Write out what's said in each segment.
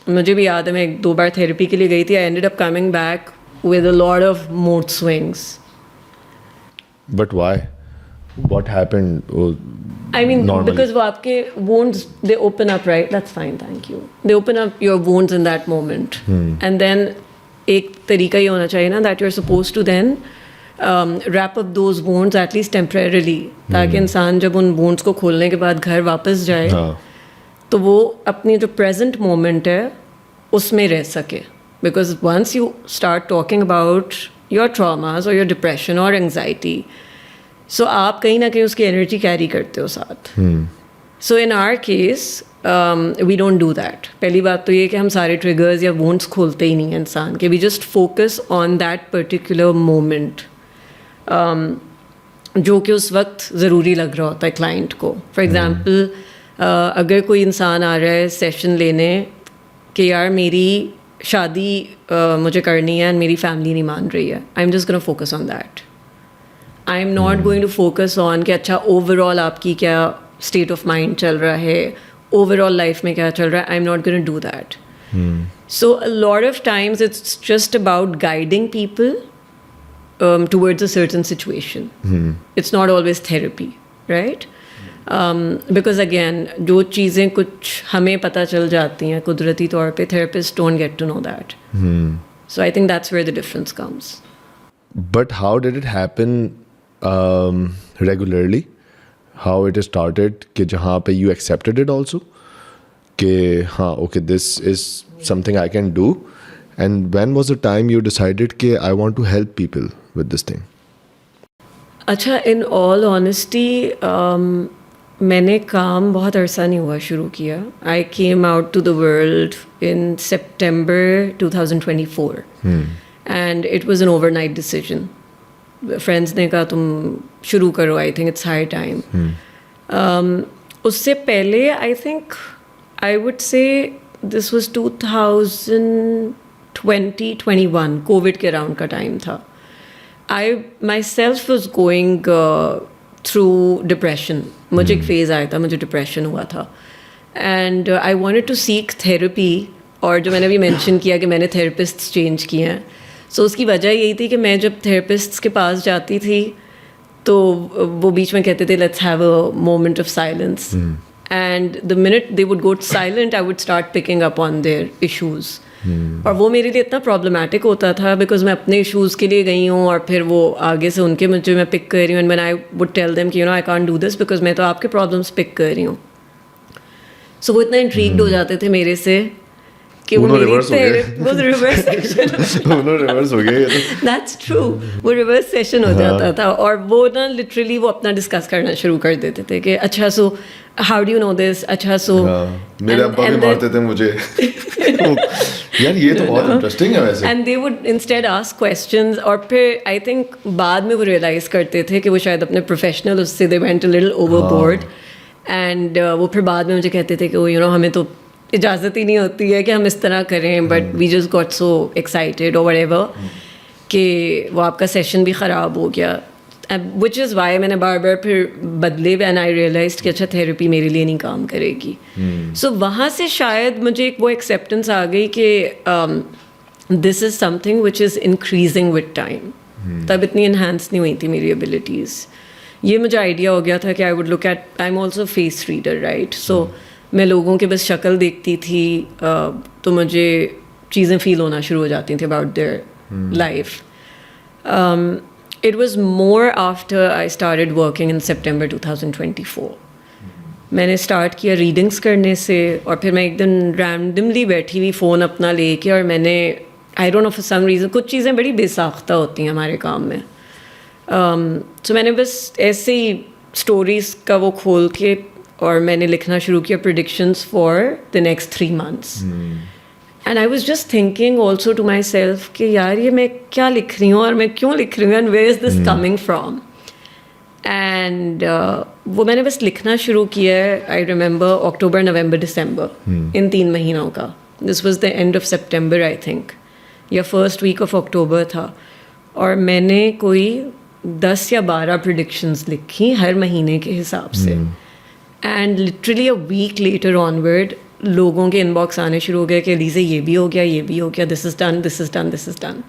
मुझे भी याद है मैं 1-2 बार थेरेपी के लिए गई थी. I ended up coming back with a lot of mood swings. But why? What happened? I mean, normally? because वो आपके wounds, they open up, right? That's fine, thank you. They open up your wounds in that moment. And then एक तरीका ये होना चाहिए ना that you're supposed to then wrap up those wounds at least temporarily. ताकि इंसान जब उन wounds को खोलने के बाद घर वापस जाए तो वो अपनी जो present moment है उसमें रह सके. Because once you start talking about your traumas or your depression or anxiety, so आप कहीं ना कहीं उसकी एनर्जी कैरी करते हो साथ. So in our case we don't do that. पहली बात तो ये कि हम सारे ट्रिगर्स या वोन्स खोलते ही नहीं हैं इंसान के. We just focus on that particular moment जो कि उस वक्त ज़रूरी लग रहा होता है क्लाइंट को. फॉर एग्ज़ाम्पल अगर कोई इंसान आ रहा है सेशन लेने कि यार मेरी शादी मुझे करनी है एंड मेरी फैमिली नहीं मान रही है, I am just gonna focus on that. I am not going to focus on कि अच्छा ओवरऑल आपकी क्या स्टेट ऑफ माइंड चल रहा है, ओवरऑल लाइफ में क्या चल रहा है. I am not going to do that. So a lot of times it's just about guiding people towards a certain situation. It's not always therapy, right? Because again जो चीज़ें कुछ हमें पता चल जाती हैं कुदरती तौर पे, therapist don't get to know that. So I think that's where the difference comes. But how did it happen regularly? How it started कि जहाँ पे you accepted it also कि हाँ okay this is something I can do, and when was the time you decided कि I want to help people with this thing? अच्छा, in all honesty मैंने काम बहुत अरसा नहीं हुआ शुरू किया. I came out to the world in September 2024. And it was an overnight decision. Friends ने कहा तुम शुरू करो, I think it's high time. उससे पहले I think I would say this was 2020-21 COVID के अराउंड का टाइम था. I myself was going through depression. मुझे एक फेज़ आया था, मुझे डिप्रेशन हुआ था and I wanted to seek therapy. और जो मैंने अभी मेंशन किया कि मैंने थेरेपिस्ट चेंज किए हैं, सो उसकी वजह यही थी कि मैं जब थेरेपिस्ट्स के पास जाती थी तो वो बीच में कहते थे let's have a moment of silence, and the minute they would go silent I would start picking up on their issues. और वो मेरे लिए इतना प्रॉब्लमेटिक होता था बिकॉज मैं अपने इश्यूज़ के लिए गई हूँ और फिर वो आगे से उनके मुझे मैं पिक कर रही हूँ, and when I would tell them कि you know I can't do this because मैं तो आपके प्रॉब्लम्स पिक कर रही हूँ. सो वो इतना इंट्रीग्ड हो जाते थे मेरे से कि वो रिवर्स हो गया. दैट्स ट्रू, वो रिवर्स सेशन हो जाता था. और वो ना लिटरली वो अपना डिस्कस करना शुरू कर देते थे कि अच्छा so how do you know this, अच्छा सो मेरे अब्बा भी मारते थे मुझे. यार ये तो बहुत इंटरेस्टिंग है वैसे. And they would instead ask questions, और फिर आई थिंक बाद में वो रियलाइज करते थे कि वो शायद अपने प्रोफेशनल उससे they went a little overboard. And वो फिर बाद में मुझे कहते थे कि वो यू नो हमें तो इजाज़त ही नहीं होती है कि हम इस तरह करें, but we just got so excited और व्हाटएवर कि वो आपका सेशन भी ख़राब हो गया. विच इज़ वाई मैंने बार बार फिर बदले एंड आई रियलाइज्ड कि अच्छा थेरेपी मेरे लिए नहीं काम करेगी. सो वहाँ से शायद मुझे एक वो एक्सेप्टेंस आ गई कि this is something which is increasing with time. तब इतनी इन्हांस नहीं हुई थी मेरी एबिलिटीज़. ये मुझे आइडिया हो गया था कि I would look at, I am also face reader, right? So मैं लोगों के बस शक्ल देखती थी तो मुझे चीज़ें फील होना शुरू हो जाती थी about their life. It was more after I started working in September 2024. मैंने स्टार्ट किया रीडिंग्स करने से, और फिर मैं एक दिन रैंडमली बैठी हुई फ़ोन अपना लेके, और मैंने I don't know for some reason कुछ चीज़ें बड़ी बेसाख्ता होती हैं हमारे काम में. सो मैंने बस ऐसे ही स्टोरीज़ का वो खोल के और मैंने लिखना शुरू किया predictions for the next 3 months. And I was just thinking also to myself कि यार ये मैं क्या लिख रही हूँ और मैं क्यों लिख रही हूँ, and where is this coming from. And वो मैंने बस लिखना शुरू किया है. आई रिमेंबर अक्टूबर, नवंबर, दिसंबर, इन 3 महीनों का. This was the end of September I think, या फर्स्ट वीक ऑफ अक्टूबर था. और मैंने कोई 10 या 12 प्रेडिक्शंस लिखी हर महीने के हिसाब से. And literally a week later onward, लोगों के इनबॉक्स आने शुरू हो गए कि लीज़े ये भी हो गया, ये भी हो गया, this is done, this is done, this is done.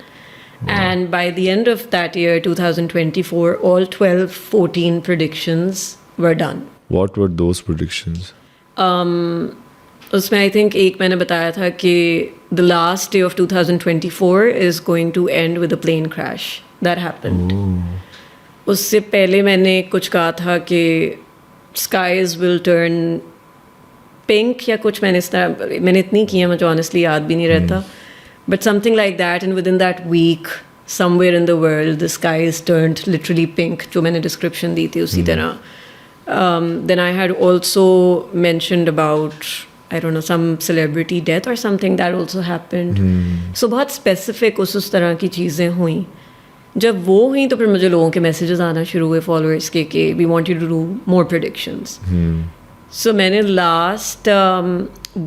And by the end of that year, 2024, all 12-14 predictions were done. What were those predictions? उसमें आई थिंक एक मैंने बताया था कि the last day of 2024 is going to end with a plane crash. That happened. उससे पहले मैंने कुछ कहा था कि skies will turn pink या कुछ मैंने इतनी की है, मुझे honestly याद भी नहीं रहता. But something like that, and within that week, somewhere in the world, the skies turned literally pink, जो मैंने description दी थी उसी तरह. Then I had also mentioned about, I don't know, some celebrity death or something that also happened. So बहुत specific उस तरह की चीज़ें हुई. जब वो हुई तो फिर मुझे लोगों के messages आना शुरू हुए followers के कि we want you to do more predictions. So मैंने last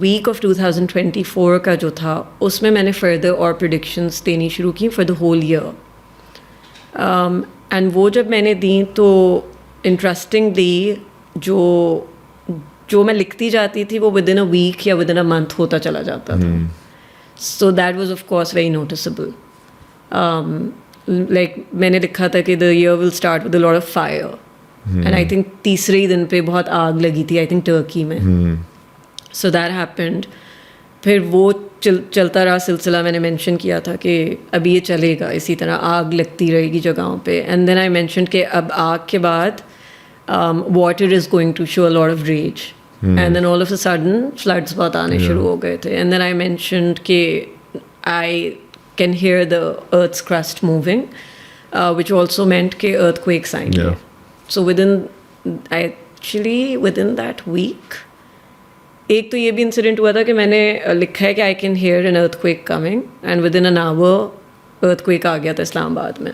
week of 2024 का जो था उसमें मैंने further और predictions देनी शुरू की for the whole year. And वो जब मैंने दी तो interestingly जो मैं लिखती जाती थी वो within a week या within a month होता चला जाता था. So that was of course very noticeable. Like मैंने लिखा था कि the year will start with a lot of fire. And I think तीसरे ही दिन पे बहुत आग लगी थी, I think टर्की में. So that happened. फिर वो चलता रहा सिलसिला. मैंने मेंशन किया था कि अभी ये चलेगा, इसी तरह आग लगती रहेगी जगहों पे. And then I mentioned कि अब आग के बाद water is going to show a lot of rage. And then all of a sudden floods बहुत आने शुरू हो गए थे. And then I mentioned कि I can hear the earth's crust moving, which also meant कि earthquakes आएंगे. So within that week, एक तो ये भी इंसिडेंट हुआ था कि मैंने लिखा है कि I can hear an earthquake coming, and within an hour earthquake आ गया था इस्लामाबाद में.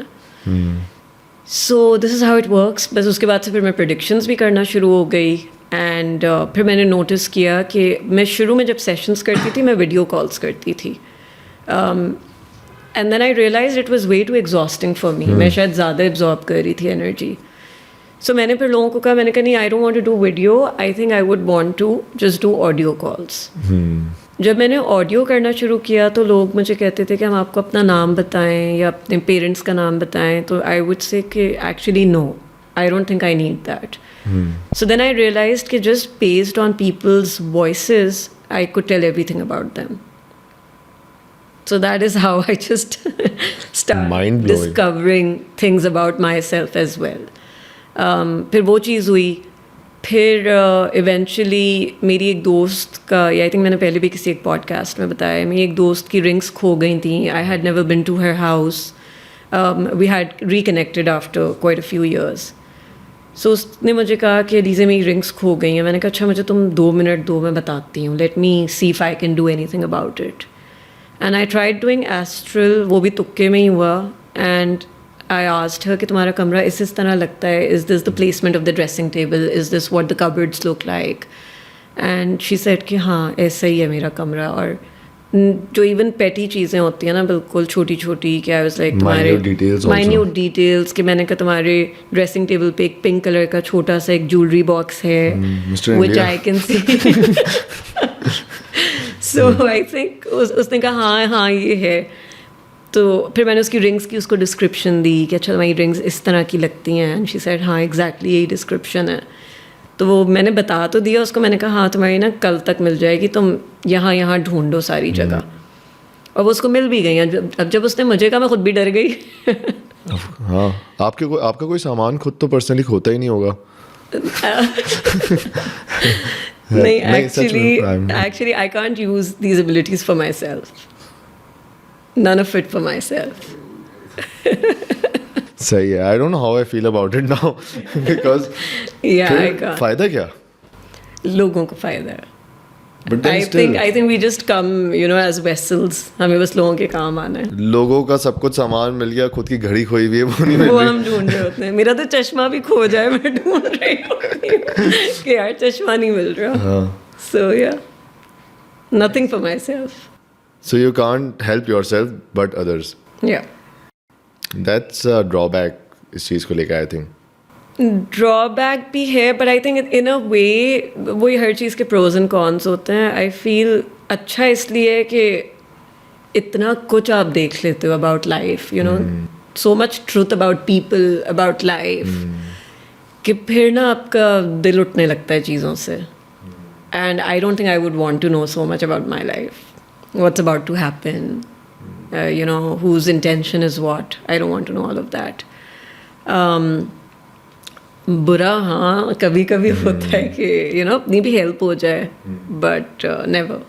So this is how it works. बस उसके बाद से फिर मैं predictions भी करना शुरू हो गई. And फिर मैंने नोटिस किया कि मैं शुरू में जब सेशंस करती थी मैं वीडियो कॉल्स करती थी. And then I realized it was way too exhausting for me. मैं शायद ज़्यादा एब्जॉर्ब कर रही थी एनर्जी. So मैंने फिर लोगों को कहा, मैंने कहा नहीं, I don't want to do video. I think I would want to just do audio calls. जब मैंने ऑडियो करना शुरू किया तो लोग मुझे कहते थे कि हम आपको अपना नाम बताएं या अपने पेरेंट्स का नाम बताएं. तो I would say कि actually no, I don't think I need that. So then I realized कि just based on people's voices, I could tell everything about them. So that is how I just started discovering things about myself as well. फिर वो चीज़ हुई. फिर eventually मेरी एक दोस्त का, या आई थिंक मैंने पहले भी किसी एक पॉडकास्ट में बताया, मेरी एक दोस्त की रिंग्स खो गई थी. I had never been to her house. We had reconnected after quite a few years. So उसने मुझे कहा कि लीज़े मेरी रिंग्स खो गई हैं. मैंने कहा अच्छा मुझे तुम 2 मिनट दो, मैं बताती हूँ. Let me C if I can do anything about it. And I tried doing astral. वो भी तुक्के में ही हुआ. एंड I asked her कि तुम्हारा कमरा इस तरह लगता है. Is this the placement of the dressing table? Is this what the cupboards look like? And she said कि हाँ ऐसा ही है मेरा कमरा. और जो इवन पेटी चीज़ें होती हैं ना, बिल्कुल छोटी छोटी, कि I was like तुम्हारे minute details कि मैंने कहा तुम्हारे ड्रेसिंग टेबल पे एक पिंक कलर का छोटा सा एक ज्वेलरी बॉक्स है which I can see. So I think उसने कहा हाँ ये है. तो फिर मैंने उसकी रिंग्स की उसको डिस्क्रिप्शन दी कि अच्छा तुम्हारी रिंग्स इस तरह की लगती हैं. एंड शी सेड हाँ एग्जैक्टली यही डिस्क्रिप्शन है. तो वो मैंने बता तो दिया उसको. मैंने कहा हाँ तुम्हारी ना कल तक मिल जाएगी, तुम यहाँ ढूंढो सारी जगह. और वो उसको मिल भी गई. अब जब उसने मुझे कहा मैं खुद भी डर गई. हाँ आपका कोई सामान खुद तो पर्सनली खोता ही नहीं होगा. नहीं actually I can't use these abilities for my self. None of it for myself. सही है. I don't know how I feel about it now because फायदा क्या? लोगों को फायदा है. But then I think we just come, as vessels. हमें बस लोगों के काम आना है. लोगों का सब कुछ सामान मिल गया, खुद की घड़ी खोई हुई है वो नहीं मिल रही. वो हम ढूंढ रहे होते हैं. मेरा तो चश्मा भी खो जाए मैं ढूंढ रही होती हूँ कि यार चश्मा नहीं मिल रहा. So yeah, nothing for myself. So you can't help yourself but others. Yeah. That's a drawback इस चीज़ को लेकर I think. ड्रॉबैक भी है, बट आई थिंक इन अ वे वही हर चीज़ के प्रोज एंड कॉन्स होते हैं. आई फील अच्छा इसलिए कि इतना कुछ आप देख लेते हो about life, you know, so much truth about people, about life, कि फिर ना आपका दिल उठने लगता है चीज़ों से. And I don't think I would want to know so much about my life, what's about to happen, you know, whose intention is what. I don't want to know all of that. बुरा हाँ कभी कभी होता है कि you no अपनी भी help हो जाए, बट नेवर.